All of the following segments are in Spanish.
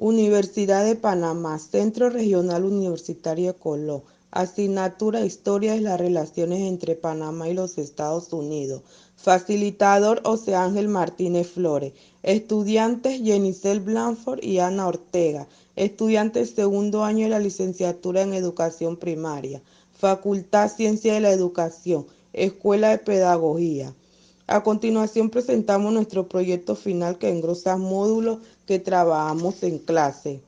Universidad de Panamá, Centro Regional Universitario de Colón. Asignatura Historia de las relaciones entre Panamá y los Estados Unidos. Facilitador José Ángel Martínez Flores. Estudiantes Yenicel Blanford y Ana Ortega. Estudiantes segundo año de la licenciatura en Educación Primaria. Facultad Ciencia de la Educación. Escuela de Pedagogía. A continuación presentamos nuestro proyecto final que engrosa módulos que trabajamos en clase.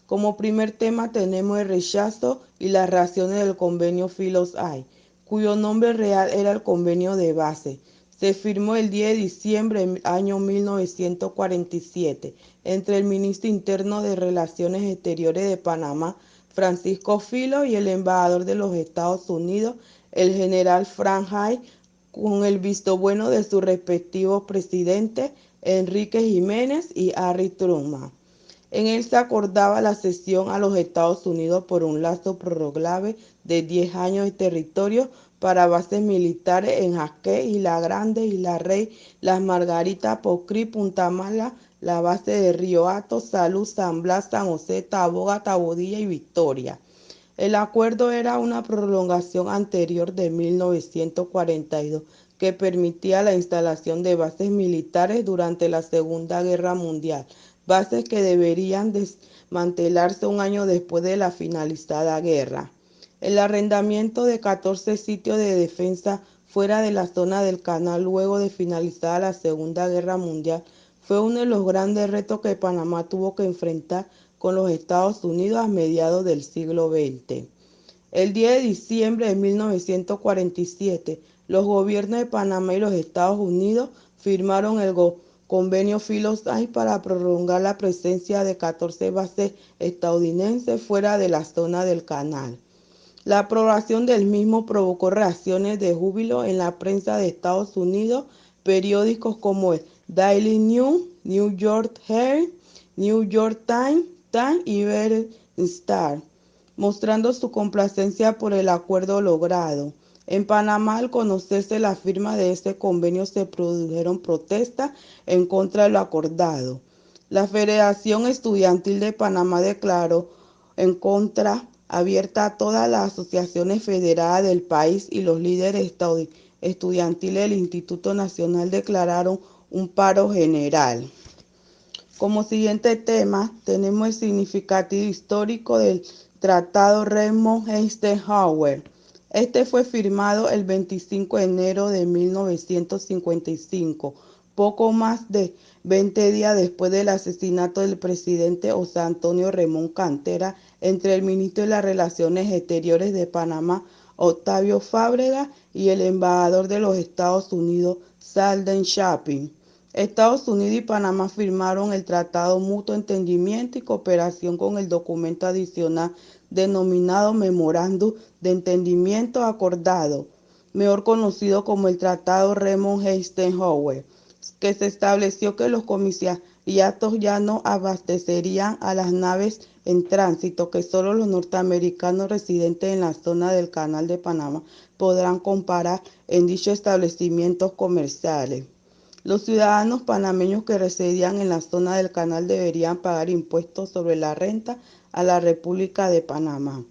Como primer tema tenemos el rechazo y las reacciones del convenio Filos-I, cuyo nombre real era el convenio de base. Se firmó el 10 de diciembre del año 1947 entre el ministro interno de Relaciones Exteriores de Panamá, Francisco Filo, y el embajador de los Estados Unidos, el general Frank Hay, con el visto bueno de sus respectivos presidentes, Enrique Jiménez y Harry Truman. En él se acordaba la cesión a los Estados Unidos por un lazo prorrogable de 10 años de territorio para bases militares en Jasqué, Isla Grande, Isla Rey, Las Margaritas, Pocrí, Punta Mala, la base de Río Hato, Salud, San Blas, San José, Taboga, Tabodilla y Victoria. El acuerdo era una prolongación anterior de 1942 que permitía la instalación de bases militares durante la Segunda Guerra Mundial, bases que deberían desmantelarse un año después de la finalizada guerra. El arrendamiento de 14 sitios de defensa fuera de la zona del canal luego de finalizada la Segunda Guerra Mundial fue uno de los grandes retos que Panamá tuvo que enfrentar con los Estados Unidos a mediados del siglo XX. El 10 de diciembre de 1947, los gobiernos de Panamá y los Estados Unidos firmaron el convenio Filos-I para prolongar la presencia de 14 bases estadounidenses fuera de la zona del canal. La aprobación del mismo provocó reacciones de júbilo en la prensa de Estados Unidos. Periódicos como el Daily News, New York Herald, New York Times y Better Star, mostrando su complacencia por el acuerdo logrado. En Panamá, al conocerse la firma de este convenio, se produjeron protestas en contra de lo acordado. La Federación Estudiantil de Panamá declaró en contra abierta a todas las asociaciones federadas del país, y los líderes estudiantiles del Instituto Nacional declararon un paro general. Como siguiente tema tenemos el significativo histórico del Tratado Redmond-Eisenhower. Este fue firmado el 25 de enero de 1955, poco más de 20 días después del asesinato del presidente José Antonio Remón Cantera, entre el ministro de las Relaciones Exteriores de Panamá, Octavio Fábrega, y el embajador de los Estados Unidos, Selden Chapin. Estados Unidos y Panamá firmaron el Tratado Mutuo Entendimiento y Cooperación con el documento adicional denominado Memorándum de Entendimiento Acordado, mejor conocido como el Tratado Redmond-Eisenhower, que se estableció que los comisariatos ya no abastecerían a las naves en tránsito, que solo los norteamericanos residentes en la zona del Canal de Panamá podrán comprar en dichos establecimientos comerciales. Los ciudadanos panameños que residían en la zona del canal deberían pagar impuestos sobre la renta a la República de Panamá.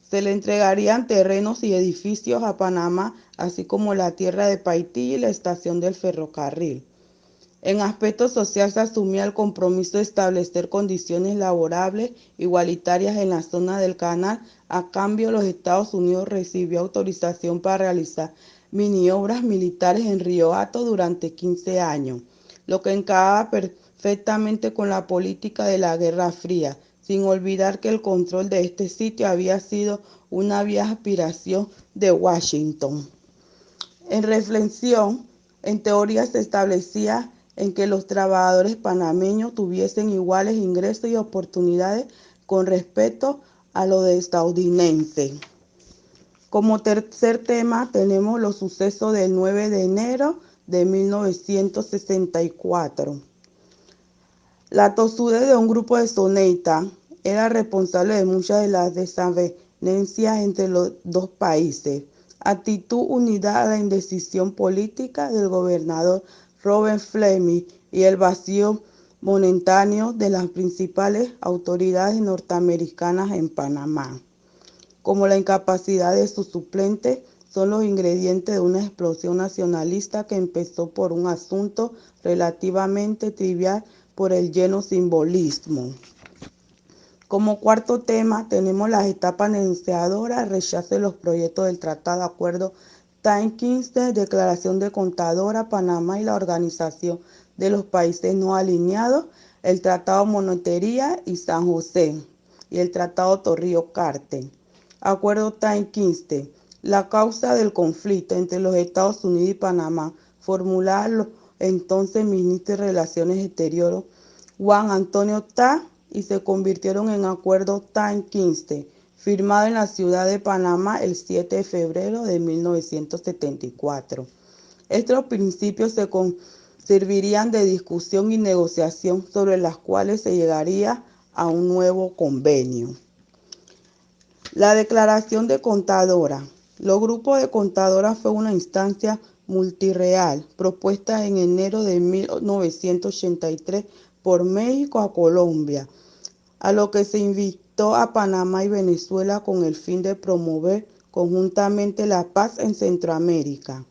Se le entregarían terrenos y edificios a Panamá, así como la tierra de Paitilla y la estación del ferrocarril. En aspecto social se asumía el compromiso de establecer condiciones laborables igualitarias en la zona del canal. A cambio, los Estados Unidos recibió autorización para realizar maniobras militares en Río Hato durante 15 años, lo que encajaba perfectamente con la política de la Guerra Fría, sin olvidar que el control de este sitio había sido una vieja aspiración de Washington. En reflexión, en teoría se establecía en que los trabajadores panameños tuviesen iguales ingresos y oportunidades con respecto a los estadounidenses. Como tercer tema tenemos los sucesos del 9 de enero de 1964. La tosudez de un grupo de soneitas era responsable de muchas de las desavenencias entre los dos países. Actitud unida a la indecisión política del gobernador Robert Fleming y el vacío momentáneo de las principales autoridades norteamericanas en Panamá, como la incapacidad de su suplente, son los ingredientes de una explosión nacionalista que empezó por un asunto relativamente trivial por el lleno simbolismo. Como cuarto tema tenemos las etapas negociadoras, rechazo de los proyectos del Tratado de Acuerdo Time 15, Declaración de Contadora, Panamá y la Organización de los Países No Alineados, el Tratado Montería y San José y el Tratado Torrijos-Carter. Acuerdo Time 15. La causa del conflicto entre los Estados Unidos y Panamá, formulada los entonces ministros de Relaciones Exteriores Juan Antonio Ta y se convirtieron en Acuerdo Time 15, firmado en la ciudad de Panamá el 7 de febrero de 1974. Estos principios servirían de discusión y negociación sobre las cuales se llegaría a un nuevo convenio. La declaración de contadora. Los grupos de contadoras fue una instancia multirreal propuesta en enero de 1983 por México a Colombia, a lo que se invitó a Panamá y Venezuela con el fin de promover conjuntamente la paz en Centroamérica.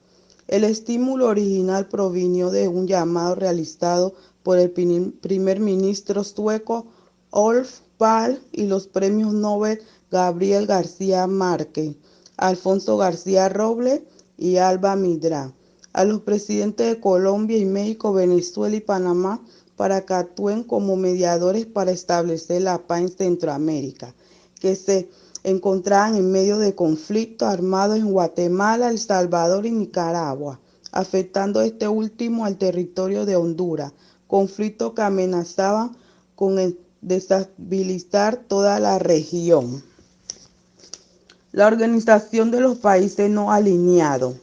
El estímulo original provino de un llamado realizado por el primer ministro sueco Olof Palme y los premios Nobel Gabriel García Márquez, Alfonso García Robles y Alba Midrá, a los presidentes de Colombia y México, Venezuela y Panamá para que actúen como mediadores para establecer la paz en Centroamérica, que se encontraban en medio de conflictos armados en Guatemala, El Salvador y Nicaragua, afectando este último al territorio de Honduras, conflictos que amenazaban con desestabilizar toda la región. La Organización de los Países No Alineados.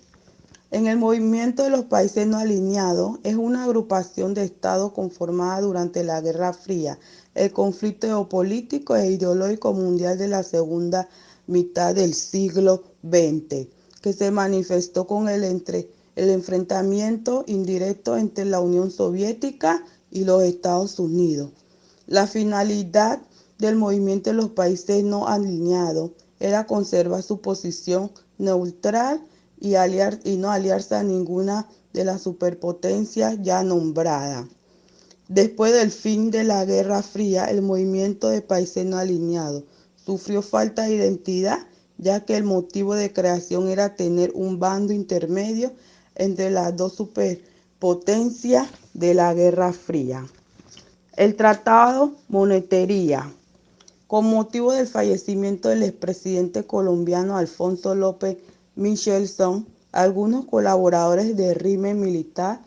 En el movimiento de los países no alineados es una agrupación de estados conformada durante la Guerra Fría, el conflicto geopolítico e ideológico mundial de la segunda mitad del siglo XX, que se manifestó con el enfrentamiento indirecto entre la Unión Soviética y los Estados Unidos. La finalidad del movimiento de los países no alineados era conservar su posición neutral y no aliarse a ninguna de las superpotencias ya nombradas. Después del fin de la Guerra Fría, el movimiento de países no alineados sufrió falta de identidad, ya que el motivo de creación era tener un bando intermedio entre las dos superpotencias de la Guerra Fría. El Tratado Montería. Con motivo del fallecimiento del expresidente colombiano Alfonso López Michelson, algunos colaboradores del régimen militar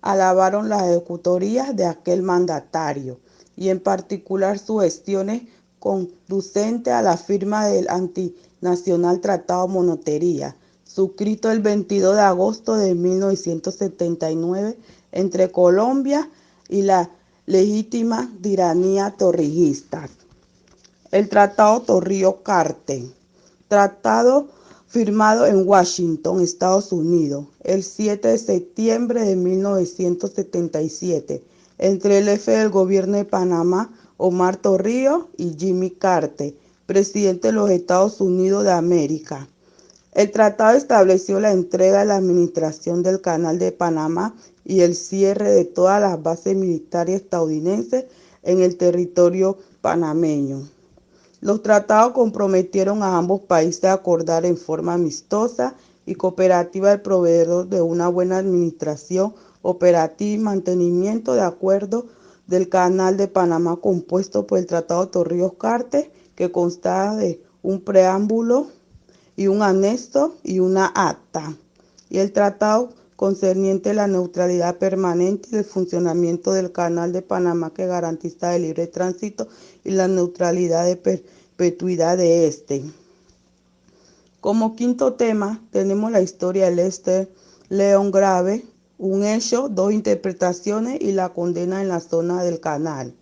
alabaron las ejecutorías de aquel mandatario y en particular sus gestiones conducentes a la firma del antinacional Tratado Montería, suscrito el 22 de agosto de 1979 entre Colombia y la legítima tiranía torrijista. El Tratado Torrijos-Carter. Tratado firmado en Washington, Estados Unidos, el 7 de septiembre de 1977, entre el jefe del gobierno de Panamá, Omar Torrijos, y Jimmy Carter, presidente de los Estados Unidos de América. El tratado estableció la entrega de la administración del Canal de Panamá y el cierre de todas las bases militares estadounidenses en el territorio panameño. Los tratados comprometieron a ambos países a acordar en forma amistosa y cooperativa el proveedor de una buena administración operativa y mantenimiento de acuerdo del Canal de Panamá compuesto por el Tratado Torrijos-Carter, que constaba de un preámbulo y un anexo y una acta, y el tratado concerniente a la neutralidad permanente y el funcionamiento del Canal de Panamá que garantiza el libre tránsito y la neutralidad de perpetuidad de este. Como quinto tema tenemos la historia de Lester León grave, un hecho, dos interpretaciones y la condena en la zona del canal.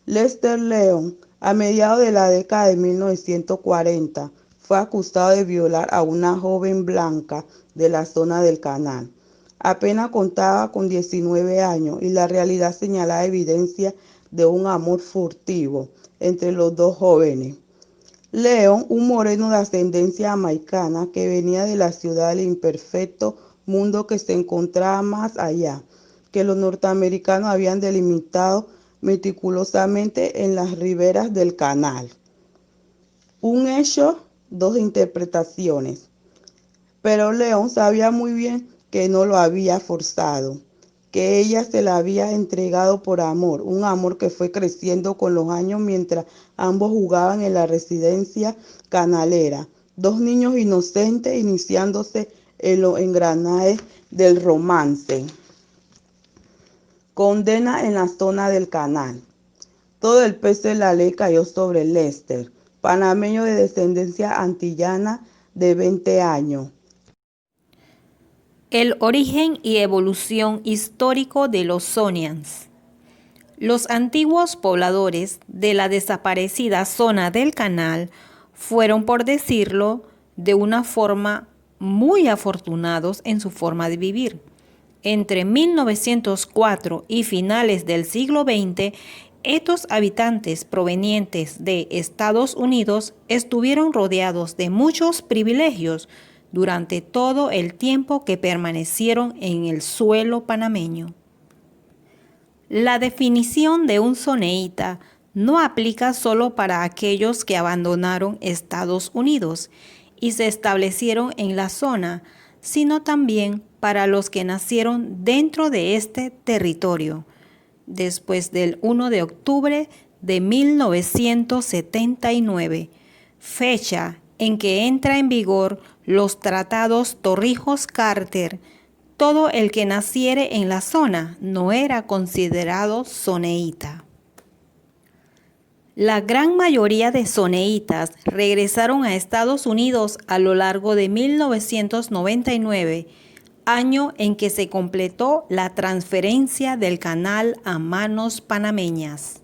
Lester León, a mediados de la década de 1940, fue acusado de violar a una joven blanca de la zona del canal. Apenas contaba con 19 años y la realidad señalaba evidencia de un amor furtivo entre los dos jóvenes. Leon, un moreno de ascendencia jamaicana que venía de la ciudad del imperfecto mundo que se encontraba más allá, que los norteamericanos habían delimitado meticulosamente en las riberas del canal. Un hecho, dos interpretaciones. Pero León sabía muy bien que no lo había forzado, que ella se la había entregado por amor, un amor que fue creciendo con los años mientras ambos jugaban en la residencia canalera, dos niños inocentes iniciándose en los engranajes del romance. Condena en la zona del canal. Todo el peso de la ley cayó sobre Lester, panameño de descendencia antillana de 20 años. El origen y evolución histórico de los Sonians. Los antiguos pobladores de la desaparecida zona del canal fueron, por decirlo de una forma, muy afortunados en su forma de vivir. Entre 1904 y finales del siglo XX, estos habitantes provenientes de Estados Unidos estuvieron rodeados de muchos privilegios durante todo el tiempo que permanecieron en el suelo panameño. La definición de un soneíta no aplica solo para aquellos que abandonaron Estados Unidos y se establecieron en la zona, sino también para los que nacieron dentro de este territorio, después del 1 de octubre de 1979, fecha en que entra en vigor los tratados Torrijos-Carter. Todo el que naciere en la zona no era considerado soneíta. La gran mayoría de soneítas regresaron a Estados Unidos a lo largo de 1999, año en que se completó la transferencia del canal a manos panameñas.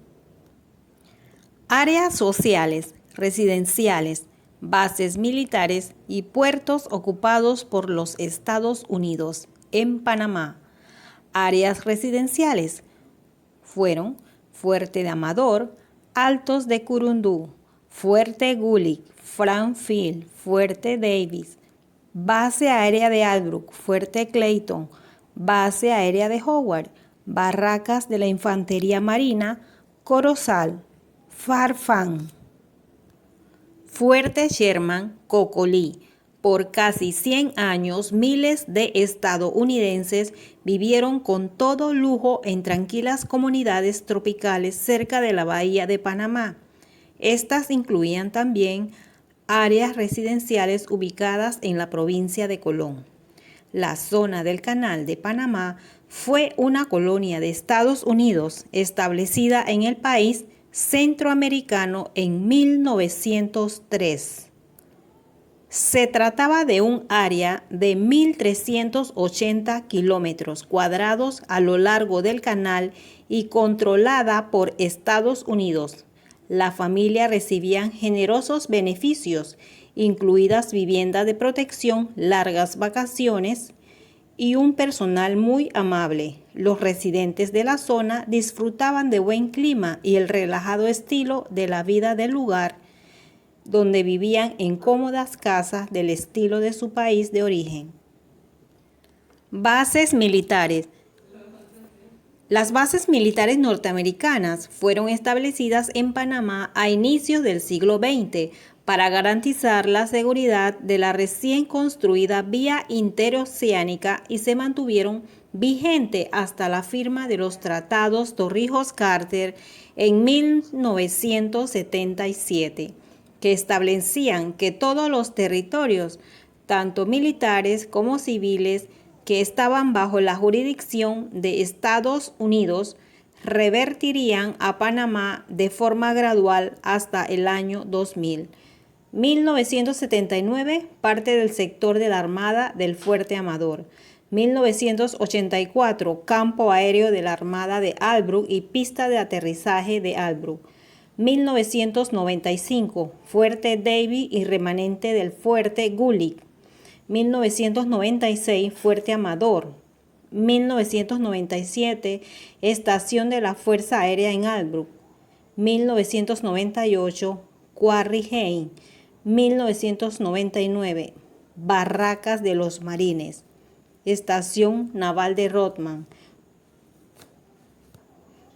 Áreas sociales, residenciales, bases militares y puertos ocupados por los Estados Unidos en Panamá. Áreas residenciales fueron Fuerte de Amador, Altos de Curundú, Fuerte Gulick, Frankfield, Fuerte Davis, Base Aérea de Albrook, Fuerte Clayton, Base Aérea de Howard, Barracas de la Infantería Marina, Corozal, Farfán, Fuerte Sherman, Cocolí. Por casi 100 años, miles de estadounidenses vivieron con todo lujo en tranquilas comunidades tropicales cerca de la bahía de Panamá. Estas incluían también áreas residenciales ubicadas en la provincia de Colón. La zona del Canal de Panamá fue una colonia de Estados Unidos establecida en el país centroamericano en 1903. Se trataba de un área de 1.380 kilómetros cuadrados a lo largo del canal y controlada por Estados Unidos. La familia recibía generosos beneficios, incluidas viviendas de protección, largas vacaciones y un personal muy amable. Los residentes de la zona disfrutaban de buen clima y el relajado estilo de la vida del lugar, donde vivían en cómodas casas del estilo de su país de origen. Bases militares. Las bases militares norteamericanas fueron establecidas en Panamá a inicios del siglo XX para garantizar la seguridad de la recién construida vía interoceánica y se mantuvieron vigente hasta la firma de los tratados Torrijos-Carter en 1977. Que establecían que todos los territorios, tanto militares como civiles, que estaban bajo la jurisdicción de Estados Unidos, revertirían a Panamá de forma gradual hasta el año 2000. 1979, parte del sector de la Armada del Fuerte Amador. 1984, campo aéreo de la Armada de Albrook y pista de aterrizaje de Albrook. 1995, Fuerte Davis y remanente del Fuerte Gulick. 1996, Fuerte Amador. 1997, Estación de la Fuerza Aérea en Albrook. 1998, Quarry Hain. 1999, Barracas de los Marines. Estación Naval de Rodman.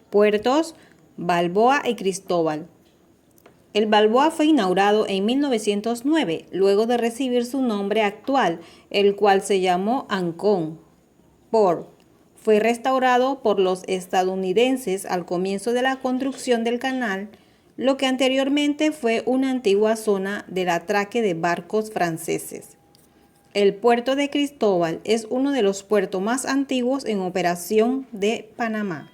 Puertos Balboa y Cristóbal. El Balboa fue inaugurado en 1909, luego de recibir su nombre actual, el cual se llamó Ancón Port. Fue restaurado por los estadounidenses al comienzo de la construcción del canal, lo que anteriormente fue una antigua zona del atraque de barcos franceses. El puerto de Cristóbal es uno de los puertos más antiguos en operación de Panamá.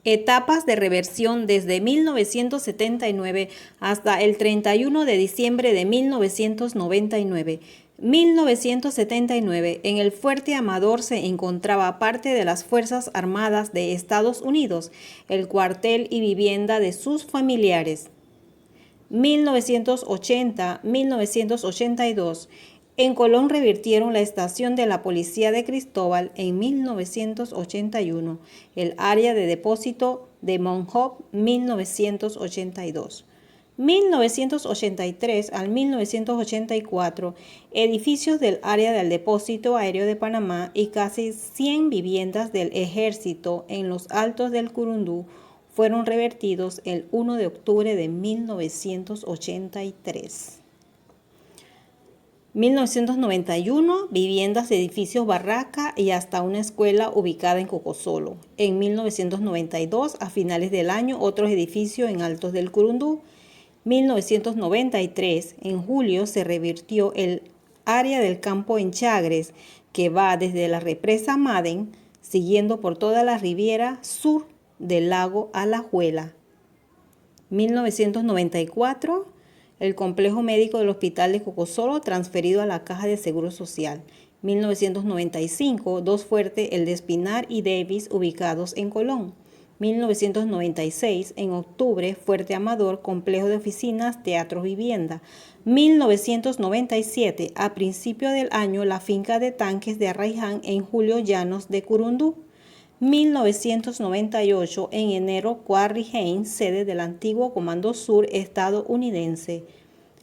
Etapas de reversión desde 1979 hasta el 31 de diciembre de 1999. 1979, en el Fuerte Amador se encontraba parte de las Fuerzas Armadas de Estados Unidos, el cuartel y vivienda de sus familiares. 1980-1982, en Colón revirtieron la estación de la Policía de Cristóbal en 1981, el área de depósito de Mount Hope 1982. 1983 al 1984, edificios del área del Depósito Aéreo de Panamá y casi 100 viviendas del Ejército en los Altos del Curundú fueron revertidos el 1 de octubre de 1983. 1991, viviendas, edificios, barraca y hasta una escuela ubicada en Cocosolo. En 1992, a finales del año, otros edificios en Altos del Curundú. 1993, en julio, se revirtió el área del campo en Chagres, que va desde la represa Madden, siguiendo por toda la riviera sur del lago Alajuela. 1994, el complejo médico del Hospital de Cocosolo transferido a la Caja de Seguro Social. 1995, dos fuertes, el de Espinar y Davis, ubicados en Colón. 1996, en octubre, Fuerte Amador, complejo de oficinas, teatros, vivienda. 1997, a principio del año, la finca de tanques de Arraiján en Julio Llanos de Curundú. 1998, en enero, Quarry Hain, sede del antiguo Comando Sur estadounidense.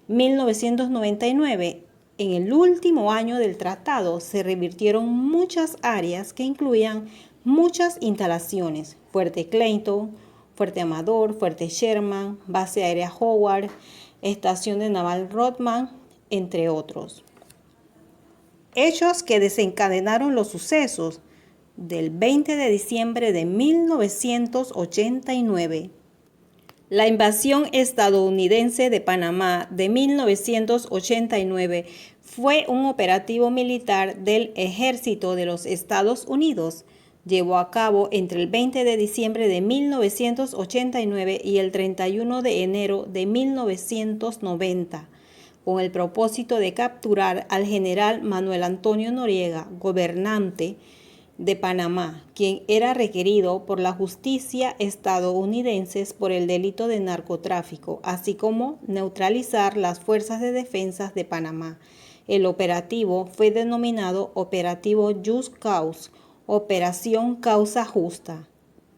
1999, en el último año del tratado, se revirtieron muchas áreas que incluían muchas instalaciones: Fuerte Clayton, Fuerte Amador, Fuerte Sherman, Base Aérea Howard, Estación de Naval Rodman, entre otros. Hechos que desencadenaron los sucesos del 20 de diciembre de 1989. La invasión estadounidense de Panamá de 1989 fue un operativo militar del Ejército de los Estados Unidos. Llevó a cabo entre el 20 de diciembre de 1989 y el 31 de enero de 1990, con el propósito de capturar al general Manuel Antonio Noriega, gobernante de Panamá, quien era requerido por la justicia estadounidense por el delito de narcotráfico, así como neutralizar las fuerzas de defensa de Panamá. El operativo fue denominado Operativo Just Cause, Operación Causa Justa,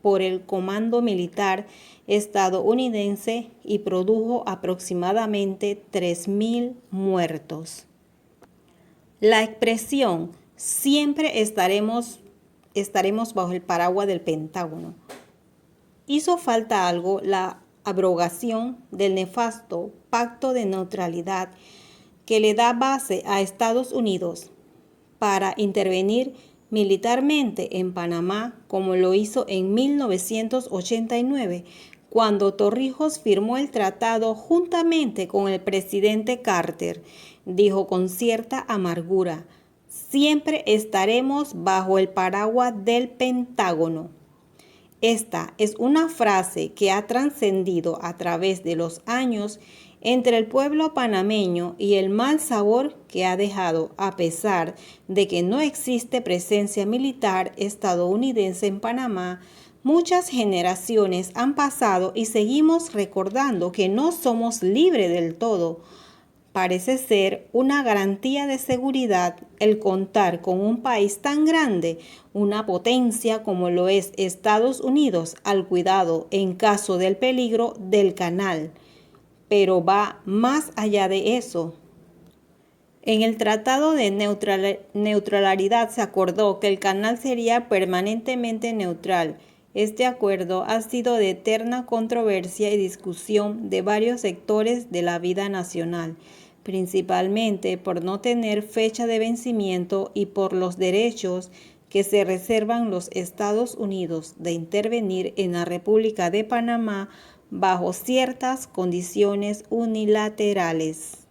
por el Comando Militar estadounidense y produjo aproximadamente 3.000 muertos. La expresión "siempre estaremos bajo el paraguas del Pentágono" hizo falta algo: la abrogación del nefasto Pacto de Neutralidad que le da base a Estados Unidos para intervenir militarmente en Panamá, como lo hizo en 1989, cuando Torrijos firmó el tratado juntamente con el presidente Carter. Dijo con cierta amargura: "Siempre estaremos bajo el paraguas del Pentágono". Esta es una frase que ha trascendido a través de los años entre el pueblo panameño y el mal sabor que ha dejado, a pesar de que no existe presencia militar estadounidense en Panamá. Muchas generaciones han pasado y seguimos recordando que no somos libres del todo, Parece ser una garantía de seguridad el contar con un país tan grande, una potencia como lo es Estados Unidos, al cuidado en caso del peligro del canal. Pero va más allá de eso. En el Tratado de Neutralidad se acordó que el canal sería permanentemente neutral. Este acuerdo ha sido de eterna controversia y discusión de varios sectores de la vida nacional, principalmente por no tener fecha de vencimiento y por los derechos que se reservan los Estados Unidos de intervenir en la República de Panamá bajo ciertas condiciones unilaterales.